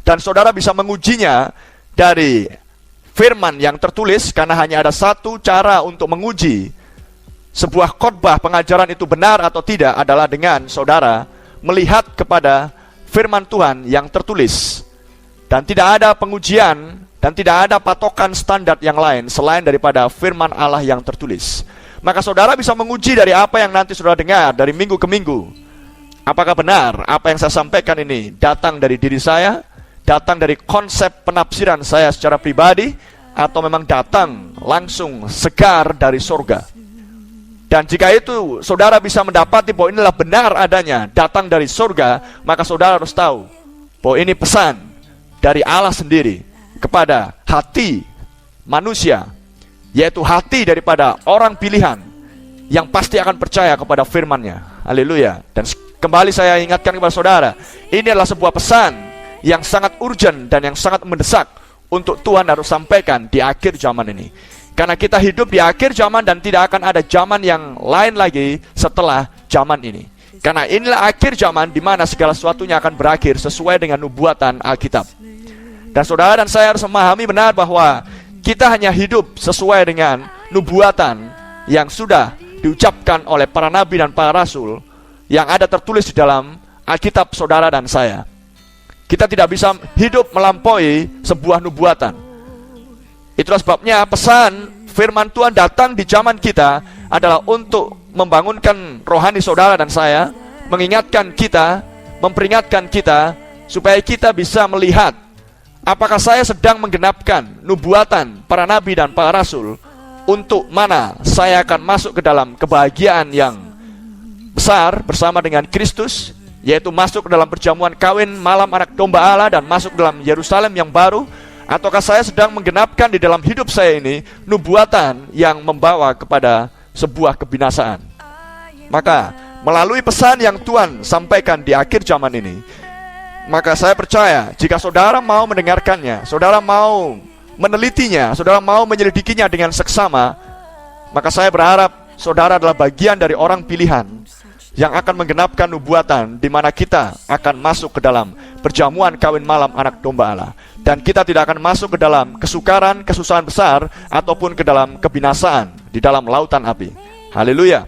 dan saudara bisa mengujinya dari firman yang tertulis, karena hanya ada satu cara untuk menguji sebuah khotbah pengajaran itu benar atau tidak adalah dengan saudara melihat kepada firman Tuhan yang tertulis. Dan tidak ada pengujian dan tidak ada patokan standar yang lain selain daripada firman Allah yang tertulis. Maka saudara bisa menguji dari apa yang nanti saudara dengar dari minggu ke minggu. Apakah benar apa yang saya sampaikan ini datang dari diri saya, datang dari konsep penafsiran saya secara pribadi, atau memang datang langsung segar dari surga. Dan jika itu saudara bisa mendapati bahwa inilah benar adanya, datang dari surga, maka saudara harus tahu bahwa ini pesan dari Allah sendiri kepada hati manusia, yaitu hati daripada orang pilihan yang pasti akan percaya kepada firman-Nya. Haleluya. Dan kembali saya ingatkan kepada saudara, ini adalah sebuah pesan yang sangat urgent dan yang sangat mendesak untuk Tuhan harus sampaikan di akhir zaman ini. Karena kita hidup di akhir zaman dan tidak akan ada zaman yang lain lagi setelah zaman ini. Karena inilah akhir zaman di mana segala sesuatunya akan berakhir sesuai dengan nubuatan Alkitab. Dan saudara dan saya harus memahami benar bahwa kita hanya hidup sesuai dengan nubuatan yang sudah diucapkan oleh para nabi dan para rasul yang ada tertulis di dalam Alkitab saudara dan saya. Kita tidak bisa hidup melampaui sebuah nubuatan. Itulah sebabnya pesan firman Tuhan datang di zaman kita adalah untuk membangunkan rohani saudara dan saya, mengingatkan kita, memperingatkan kita, supaya kita bisa melihat apakah saya sedang menggenapkan nubuatan para nabi dan para rasul, untuk mana saya akan masuk ke dalam kebahagiaan yang besar bersama dengan Kristus, yaitu masuk ke dalam perjamuan kawin malam anak domba Allah dan masuk dalam Yerusalem yang baru, ataukah saya sedang menggenapkan di dalam hidup saya ini nubuatan yang membawa kepada sebuah kebinasaan. Maka melalui pesan yang Tuhan sampaikan di akhir zaman ini, maka saya percaya jika saudara mau mendengarkannya, saudara mau menelitinya, saudara mau menyelidikinya dengan seksama, maka saya berharap saudara adalah bagian dari orang pilihan yang akan menggenapkan nubuatan di mana kita akan masuk ke dalam perjamuan kawin malam anak domba Allah. Dan kita tidak akan masuk ke dalam kesukaran, kesusahan besar, ataupun ke dalam kebinasaan di dalam lautan api. Haleluya.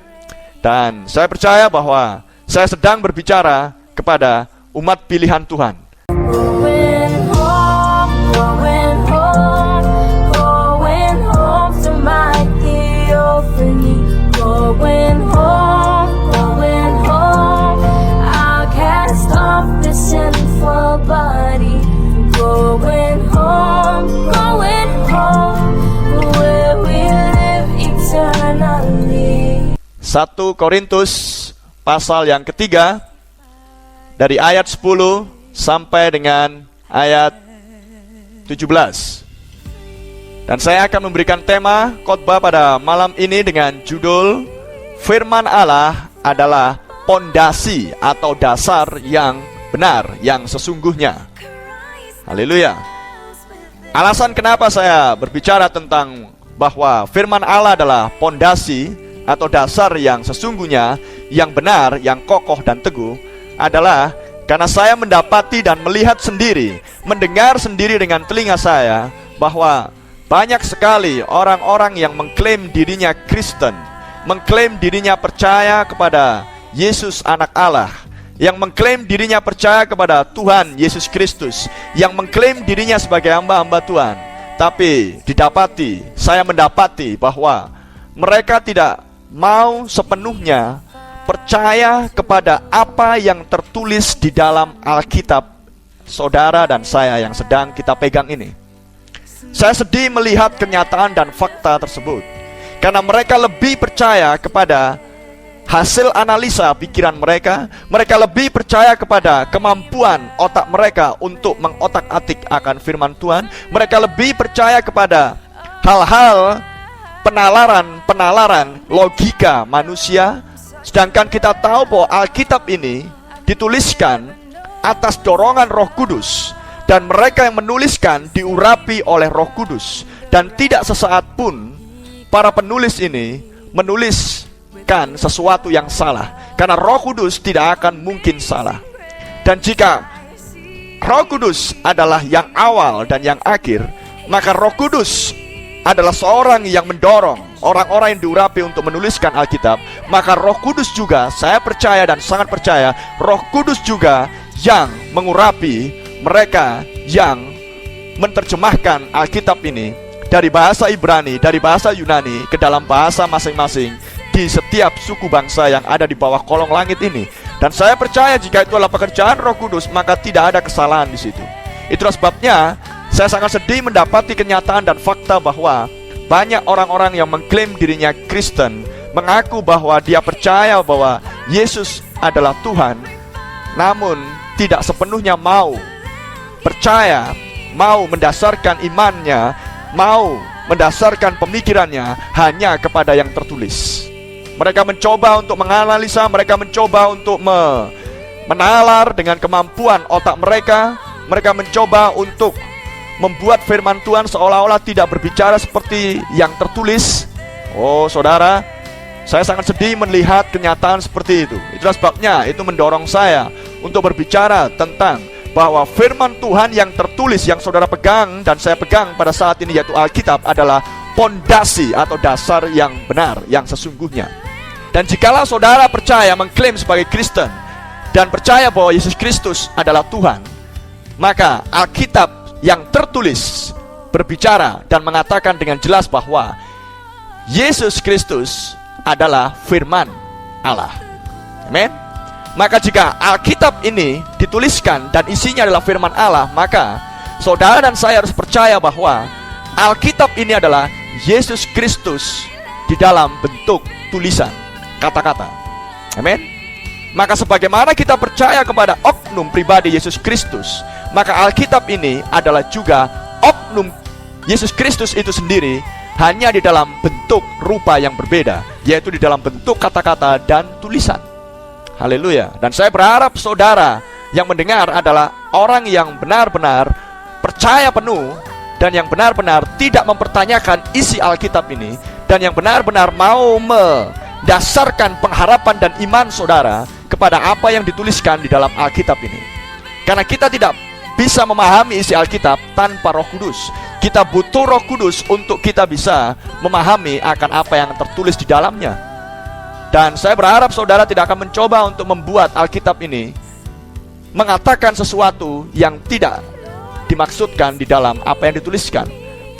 Dan saya percaya bahwa saya sedang berbicara kepada umat pilihan Tuhan. Going home, where we live eternally. 1 Korintus pasal yang ketiga dari ayat 10 sampai dengan ayat 17. Dan saya akan memberikan tema khotbah pada malam ini dengan judul Firman Allah adalah pondasi atau dasar yang benar, yang sesungguhnya. Haleluya. Alasan kenapa saya berbicara tentang bahwa firman Allah adalah pondasi atau dasar yang sesungguhnya, yang benar, yang kokoh dan teguh, adalah karena saya mendapati dan melihat sendiri, mendengar sendiri dengan telinga saya, bahwa banyak sekali orang-orang yang mengklaim dirinya Kristen, mengklaim dirinya percaya kepada Yesus anak Allah, yang mengklaim dirinya percaya kepada Tuhan Yesus Kristus, yang mengklaim dirinya sebagai hamba-hamba Tuhan. Tapi saya mendapati bahwa mereka tidak mau sepenuhnya percaya kepada apa yang tertulis di dalam Alkitab saudara dan saya yang sedang kita pegang ini. Saya sedih melihat kenyataan dan fakta tersebut, karena mereka lebih percaya kepada hasil analisa pikiran mereka. Mereka lebih percaya kepada kemampuan otak mereka untuk mengotak-atik akan firman Tuhan. Mereka lebih percaya kepada hal-hal penalaran logika manusia. Sedangkan kita tahu bahwa Alkitab ini dituliskan atas dorongan Roh Kudus, dan mereka yang menuliskan diurapi oleh Roh Kudus. Dan tidak sesaat pun para penulis ini menulis sesuatu yang salah, karena Roh Kudus tidak akan mungkin salah. Dan jika Roh Kudus adalah yang awal dan yang akhir, maka Roh Kudus adalah seorang yang mendorong orang-orang yang diurapi untuk menuliskan Alkitab. Maka Roh Kudus juga, saya percaya dan sangat percaya, Roh Kudus juga yang mengurapi mereka yang menerjemahkan Alkitab ini dari bahasa Ibrani, dari bahasa Yunani ke dalam bahasa masing-masing di setiap suku bangsa yang ada di bawah kolong langit ini. Dan saya percaya jika itu adalah pekerjaan Roh Kudus, maka tidak ada kesalahan di situ. Itulah sebabnya saya sangat sedih mendapati kenyataan dan fakta bahwa banyak orang-orang yang mengklaim dirinya Kristen, mengaku bahwa dia percaya bahwa Yesus adalah Tuhan, namun tidak sepenuhnya mau percaya, mau mendasarkan imannya, mau mendasarkan pemikirannya hanya kepada yang tertulis. Mereka mencoba untuk menganalisa, mereka mencoba untuk menalar dengan kemampuan otak mereka. Mereka mencoba untuk membuat firman Tuhan seolah-olah tidak berbicara seperti yang tertulis. Oh saudara, saya sangat sedih melihat kenyataan seperti itu. Itulah sebabnya itu mendorong saya untuk berbicara tentang bahwa firman Tuhan yang tertulis, yang saudara pegang dan saya pegang pada saat ini, yaitu Alkitab, adalah pondasi atau dasar yang benar, yang sesungguhnya. Dan jikalau saudara percaya, mengklaim sebagai Kristen dan percaya bahwa Yesus Kristus adalah Tuhan, maka Alkitab yang tertulis berbicara dan mengatakan dengan jelas bahwa Yesus Kristus adalah firman Allah. Amin. Maka jika Alkitab ini dituliskan dan isinya adalah firman Allah, maka saudara dan saya harus percaya bahwa Alkitab ini adalah Yesus Kristus di dalam bentuk tulisan, kata-kata. Amin. Maka sebagaimana kita percaya kepada oknum pribadi Yesus Kristus, maka Alkitab ini adalah juga oknum Yesus Kristus itu sendiri, hanya di dalam bentuk rupa yang berbeda, yaitu di dalam bentuk kata-kata dan tulisan. Haleluya. Dan saya berharap saudara yang mendengar adalah orang yang benar-benar percaya penuh dan yang benar-benar tidak mempertanyakan isi Alkitab ini, dan yang benar-benar mau mendasarkan pengharapan dan iman saudara kepada apa yang dituliskan di dalam Alkitab ini. Karena kita tidak bisa memahami isi Alkitab tanpa Roh Kudus. Kita butuh Roh Kudus untuk kita bisa memahami akan apa yang tertulis di dalamnya. Dan saya berharap saudara tidak akan mencoba untuk membuat Alkitab ini mengatakan sesuatu yang tidak dimaksudkan di dalam apa yang dituliskan.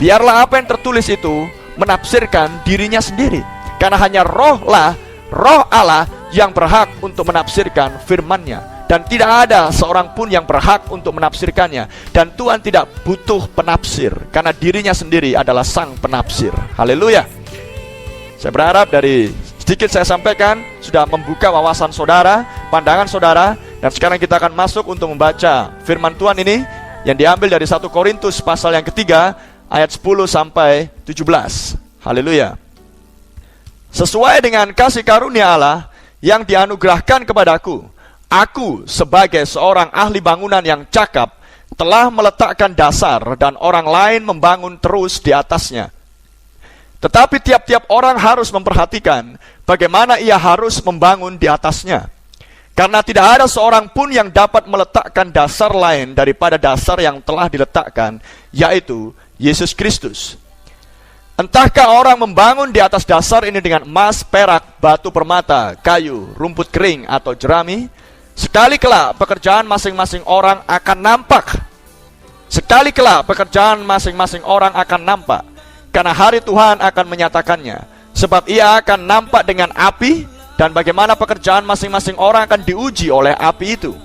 Biarlah apa yang tertulis itu menafsirkan dirinya sendiri. Karena hanya Roh Allah yang berhak untuk menafsirkan firman-Nya, dan tidak ada seorang pun yang berhak untuk menafsirkannya. Dan Tuhan tidak butuh penafsir, karena dirinya sendiri adalah sang penafsir. Haleluya. Saya berharap dari sedikit saya sampaikan sudah membuka wawasan saudara, pandangan saudara. Dan sekarang kita akan masuk untuk membaca firman Tuhan ini yang diambil dari 1 Korintus pasal yang ketiga ayat 10 sampai 17. Haleluya. Sesuai dengan kasih karunia Allah yang dianugerahkan kepadaku, aku sebagai seorang ahli bangunan yang cakap telah meletakkan dasar, dan orang lain membangun terus di atasnya. Tetapi tiap-tiap orang harus memperhatikan bagaimana ia harus membangun di atasnya. Karena tidak ada seorang pun yang dapat meletakkan dasar lain daripada dasar yang telah diletakkan, yaitu Yesus Kristus. Entahkah orang membangun di atas dasar ini dengan emas, perak, batu permata, kayu, rumput kering, atau jerami? Sekali kelak pekerjaan masing-masing orang akan nampak. Sekali kelak pekerjaan masing-masing orang akan nampak, karena hari Tuhan akan menyatakannya. Sebab ia akan nampak dengan api, dan bagaimana pekerjaan masing-masing orang akan diuji oleh api itu.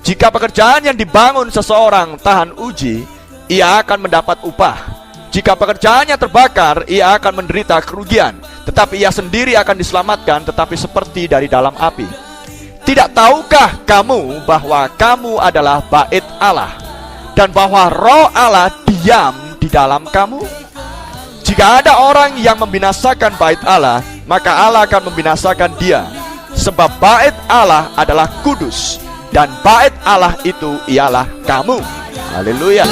Jika pekerjaan yang dibangun seseorang tahan uji, ia akan mendapat upah. Jika pekerjaannya terbakar, ia akan menderita kerugian, tetapi ia sendiri akan diselamatkan, tetapi seperti dari dalam api. Tidak tahukah kamu bahwa kamu adalah bait Allah, dan bahwa Roh Allah diam di dalam kamu? Jika ada orang yang membinasakan bait Allah, maka Allah akan membinasakan dia. Sebab bait Allah adalah kudus, dan bait Allah itu ialah kamu. Haleluya.